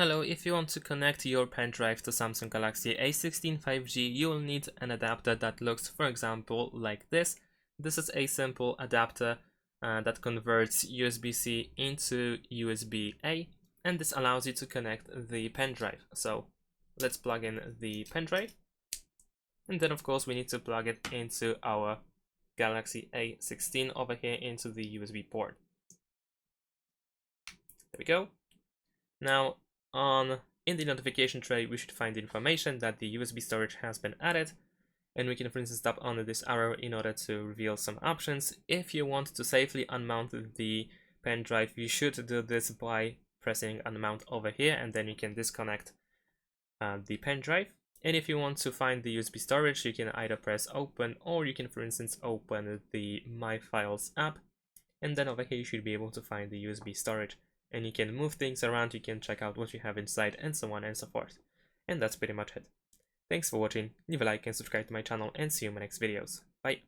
Hello, if you want to connect your pen drive to Samsung Galaxy A16 5G, you will need an adapter that looks, for example, like this. This is a simple adapter that converts USB-C into USB-A, and this allows you to connect the pen drive. So let's plug in the pen drive, and then of course we need to plug it into our Galaxy A16 over here into the USB port. There we go. Now, in the notification tray, we should find the information that the USB storage has been added, and we can, for instance, tap on this arrow in order to reveal some options. If you want to safely unmount the pen drive, you should do this by pressing unmount over here, and then you can disconnect the pen drive. And if you want to find the USB storage, you can either press open, or you can, for instance, open the My Files app, and then over here you should be able to find the USB storage. And you can move things around, you can check out what you have inside, and so on and so forth. And that's pretty much it. Thanks for watching, leave a like and subscribe to my channel, and see you in my next videos. Bye!